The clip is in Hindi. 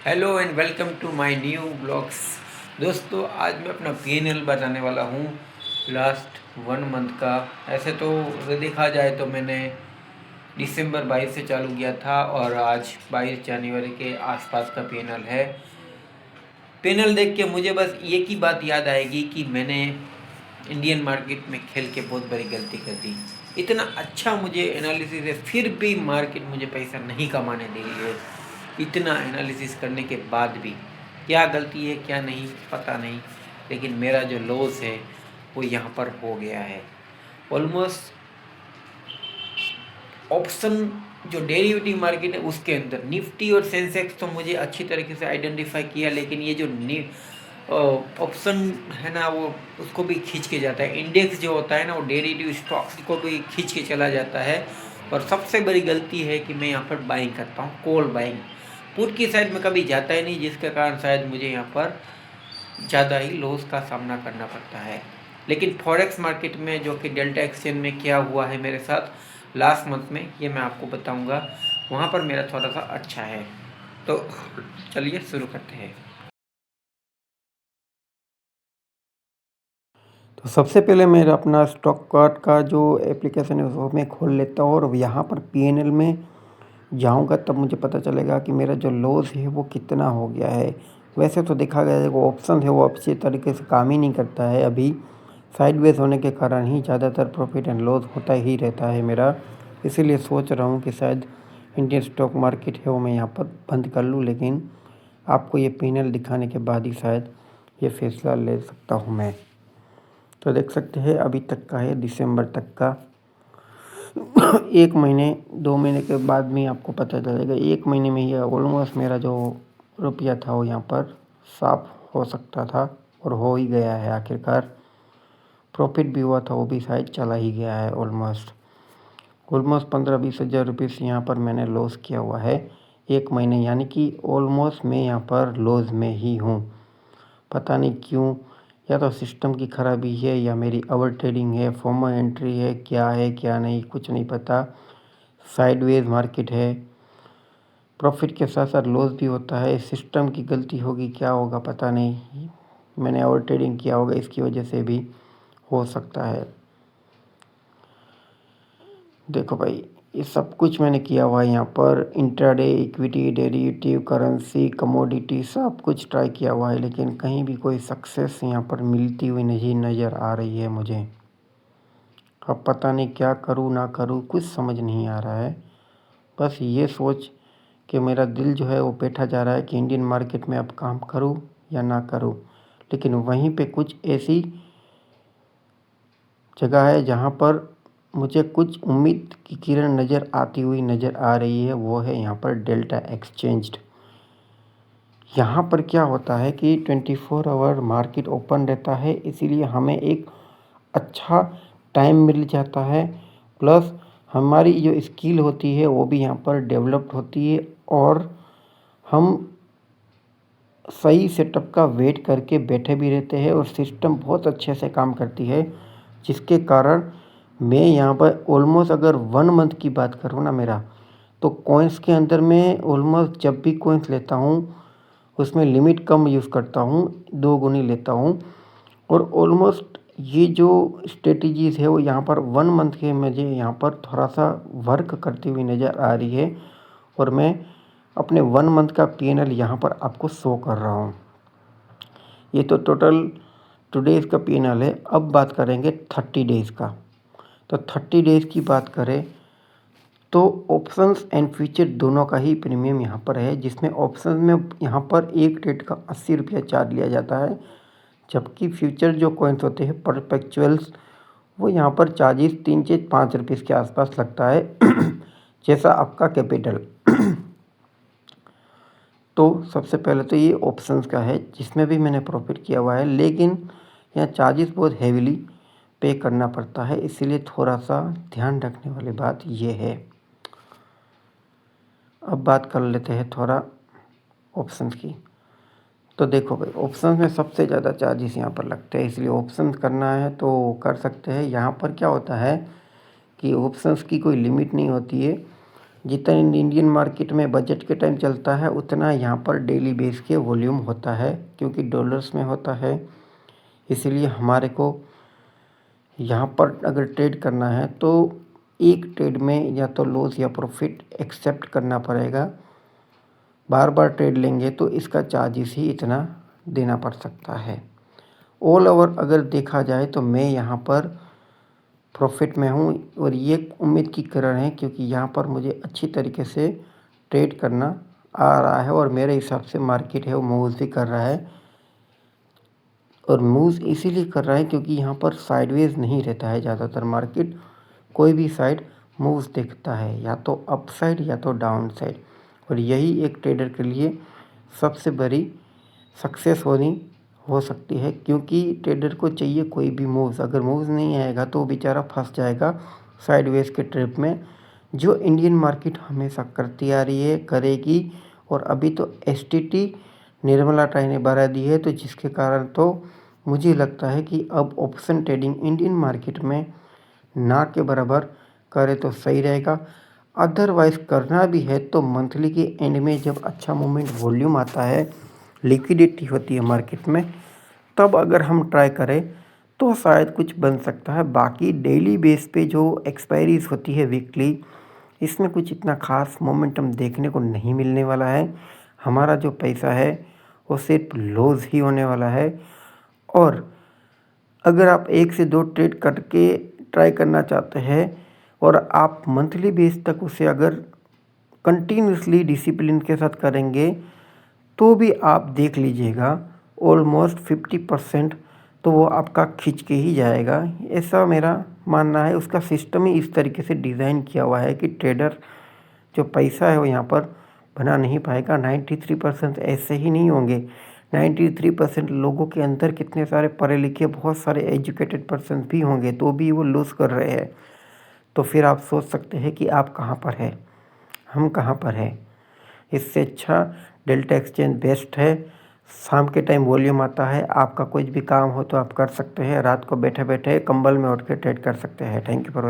Hello and welcome to my new blogs. दोस्तों, आज मैं अपना पीएनएल बताने वाला हूँ लास्ट 1 मंथ का। ऐसे तो देखा जाए तो मैंने दिसंबर 22 से चालू किया था और आज 22 जनवरी के आसपास का पीएनएल है। पीएनएल देख के मुझे बस एक ही बात याद आएगी कि मैंने इंडियन मार्केट में खेल के बहुत बड़ी गलती कर दी। इतना अच्छा मुझे एनालिसिस है, फिर भी मार्केट मुझे पैसा नहीं कमाने दे रही है। इतना एनालिसिस करने के बाद भी क्या गलती है क्या नहीं पता नहीं, लेकिन मेरा जो लॉस है वो यहाँ पर हो गया है। ऑलमोस्ट ऑप्शन जो डेरिवेटिव मार्केट है उसके अंदर निफ्टी और सेंसेक्स तो मुझे अच्छी तरीके से आइडेंटिफाई किया, लेकिन ये जो ऑप्शन है ना वो उसको भी खींच के जाता है। इंडेक्स जो होता है ना वो डेरिवेटिव स्टॉक्स को भी खींच के चला जाता है। और सबसे बड़ी गलती है कि मैं यहाँ पर बाइंग करता हूँ, कॉल बाइंग। पुट की साइड में कभी जाता ही नहीं, जिसके कारण शायद मुझे यहाँ पर ज़्यादा ही लॉस का सामना करना पड़ता है। लेकिन फॉरेक्स मार्केट में जो कि डेल्टा एक्सचेंज में क्या हुआ है मेरे साथ लास्ट मंथ में, ये मैं आपको बताऊंगा। वहाँ पर मेरा थोड़ा सा अच्छा है। तो चलिए शुरू करते हैं। तो सबसे पहले मैं अपना स्टॉक कार्ड का जो एप्लीकेशन है उसको मैं खोल लेता हूँ और यहाँ पर पीएनएल में जाऊँगा, तब मुझे पता चलेगा कि मेरा जो लॉस है वो कितना हो गया है। वैसे तो देखा गया है वो ऑप्शन है वो अच्छी तरीके से काम ही नहीं करता है। अभी साइडवेज होने के कारण ही ज़्यादातर प्रॉफिट एंड लॉस होता ही रहता है मेरा। इसीलिए सोच रहा हूँ कि शायद इंडियन स्टॉक मार्केट है वो मैं यहाँ पर बंद कर लूँ, लेकिन आपको ये पीएनएल दिखाने के बाद ही शायद ये फैसला ले सकता हूँ मैं। तो देख सकते हैं अभी तक का है, दिसंबर तक का। 1 महीने 2 महीने के बाद में आपको पता चलेगा। 1 महीने में ही ऑलमोस्ट मेरा जो रुपया था वो यहाँ पर साफ हो सकता था और हो ही गया है आखिरकार। प्रॉफिट भी हुआ था, वो भी शायद चला ही गया है। ऑलमोस्ट 15-20 हज़ार रुपये से यहाँ पर मैंने लॉस किया हुआ है 1 महीने, यानी कि ऑलमोस्ट मैं यहाँ पर लॉस में ही हूँ। पता नहीं क्यों, या तो सिस्टम की खराबी है या मेरी ओवर ट्रेडिंग है, फोमो एंट्री है, क्या है क्या नहीं कुछ नहीं पता। साइडवेज मार्केट है, प्रॉफिट के साथ साथ लॉस भी होता है। सिस्टम की गलती होगी, क्या होगा पता नहीं। मैंने ओवर ट्रेडिंग किया होगा, इसकी वजह से भी हो सकता है। देखो भाई, ये सब कुछ मैंने किया हुआ है यहाँ पर। Intraday, equity, derivative, currency, commodity, सब कुछ ट्राई किया हुआ है, लेकिन कहीं भी कोई सक्सेस यहाँ पर मिलती हुई नहीं नज़र आ रही है मुझे। अब पता नहीं क्या करूँ ना करूँ, कुछ समझ नहीं आ रहा है। बस ये सोच कि मेरा दिल जो है वो बैठा जा रहा है कि इंडियन मार्केट में अब काम करूँ या ना करूँ, लेकिन वहीं पे कुछ ऐसी जगह है जहाँ पर मुझे कुछ उम्मीद की किरण नज़र आती हुई नज़र आ रही है। वो है यहाँ पर डेल्टा एक्सचेंज्ड। यहाँ पर क्या होता है कि 24 आवर मार्केट ओपन रहता है, इसीलिए हमें एक अच्छा टाइम मिल जाता है। प्लस हमारी जो स्किल होती है वो भी यहाँ पर डेवलप्ड होती है और हम सही सेटअप का वेट करके बैठे भी रहते हैं और सिस्टम बहुत अच्छे से काम करती है, जिसके कारण मैं यहाँ पर ऑलमोस्ट अगर 1 मंथ की बात करूँ ना मेरा, तो कॉइन्स के अंदर मैं ऑलमोस्ट जब भी कॉइन्स लेता हूँ उसमें लिमिट कम यूज़ करता हूँ, 2 गुनी लेता हूँ। और ऑलमोस्ट ये जो स्ट्रेटजीज़ है वो यहाँ पर 1 मंथ के मुझे यहाँ पर थोड़ा सा वर्क करती हुई नज़र आ रही है और मैं अपने 1 मंथ का पीएनएल यहाँ पर आपको शो कर रहा हूँ। ये तो टोटल टुडेज़ का पीएनएल है। अब बात करेंगे 30 डेज़ का। तो 30 डेज़ की बात करें तो ऑप्शंस एंड फ्यूचर दोनों का ही प्रीमियम यहाँ पर है, जिसमें ऑप्शंस में यहाँ पर एक ट्रेड का 80 रुपया चार्ज लिया जाता है, जबकि फ्यूचर जो कॉइन्स होते हैं परपेचुअल्स वो यहाँ पर चार्जेस 3 से 5 रुपीज़ के आसपास लगता है जैसा आपका कैपिटल। तो सबसे पहले तो ये ऑप्शंस का है जिसमें भी मैंने प्रॉफिट किया हुआ है, लेकिन यहाँ चार्जेस बहुत हेवीली पे करना पड़ता है, इसीलिए थोड़ा सा ध्यान रखने वाली बात ये है। अब बात कर लेते हैं थोड़ा ऑप्शंस की। तो देखो भाई, ऑप्शंस में सबसे ज़्यादा चार्जेस यहाँ पर लगते हैं, इसलिए ऑप्शंस करना है तो कर सकते हैं। यहाँ पर क्या होता है कि ऑप्शंस की कोई लिमिट नहीं होती है, जितना इंडियन मार्केट में बजट के टाइम चलता है उतना यहाँ पर डेली बेस के वॉल्यूम होता है, क्योंकि डॉलर्स में होता है। इसलिए हमारे को यहाँ पर अगर ट्रेड करना है तो एक ट्रेड में या तो लॉस या प्रॉफिट एक्सेप्ट करना पड़ेगा। बार बार ट्रेड लेंगे तो इसका चार्जेस ही इतना देना पड़ सकता है। ऑल ओवर अगर देखा जाए तो मैं यहाँ पर प्रॉफिट में हूँ और ये उम्मीद की किरण है, क्योंकि यहाँ पर मुझे अच्छी तरीके से ट्रेड करना आ रहा है और मेरे हिसाब से मार्केट है वो मूव भी कर रहा है। और मूव इसीलिए कर रहा है क्योंकि यहाँ पर साइडवेज नहीं रहता है ज़्यादातर मार्केट, कोई भी साइड मूव्स देखता है, या तो अप साइड या तो डाउन साइड। और यही एक ट्रेडर के लिए सबसे बड़ी सक्सेस हो सकती है, क्योंकि ट्रेडर को चाहिए कोई भी मूव्स, अगर मूव्स नहीं आएगा तो वो बेचारा फंस जाएगा साइडवेज के ट्रिप में, जो इंडियन मार्केट हमेशा करती आ रही है, करेगी। और अभी तो STT निर्मला टाई ने बढ़ा दी है, तो जिसके कारण तो मुझे लगता है कि अब ऑप्शन ट्रेडिंग इंडियन मार्केट में ना के बराबर करे तो सही रहेगा। अदरवाइज़ करना भी है तो मंथली के एंड में जब अच्छा मूवमेंट वॉल्यूम आता है, लिक्विडिटी होती है मार्केट में, तब अगर हम ट्राई करें तो शायद कुछ बन सकता है। बाकी डेली बेस पे जो एक्सपायरीज होती है वीकली, इसमें कुछ इतना खास मोमेंटम देखने को नहीं मिलने वाला है। हमारा जो पैसा है वो सिर्फ लॉस ही होने वाला है। और अगर आप 1 से 2 ट्रेड करके ट्राई करना चाहते हैं और आप मंथली बेस तक उसे अगर कंटिन्यूसली डिसिप्लिन के साथ करेंगे तो भी आप देख लीजिएगा ऑलमोस्ट 50% तो वो आपका खींच के ही जाएगा, ऐसा मेरा मानना है। उसका सिस्टम ही इस तरीके से डिज़ाइन किया हुआ है कि ट्रेडर जो पैसा है वो यहाँ पर बना नहीं पाएगा। 93% ऐसे ही नहीं होंगे। 93% लोगों के अंदर कितने सारे पढ़े लिखे बहुत सारे एजुकेटेड पर्सन भी होंगे, तो भी वो लूज़ कर रहे हैं। तो फिर आप सोच सकते हैं कि आप कहाँ पर हैं, हम कहाँ पर हैं। इससे अच्छा डेल्टा एक्सचेंज बेस्ट है। शाम के टाइम वॉल्यूम आता है, आपका कुछ भी काम हो तो आप कर सकते हैं, रात को बैठे बैठे कंबल में उठ के ट्रेड कर सकते हैं। Thank you for watching.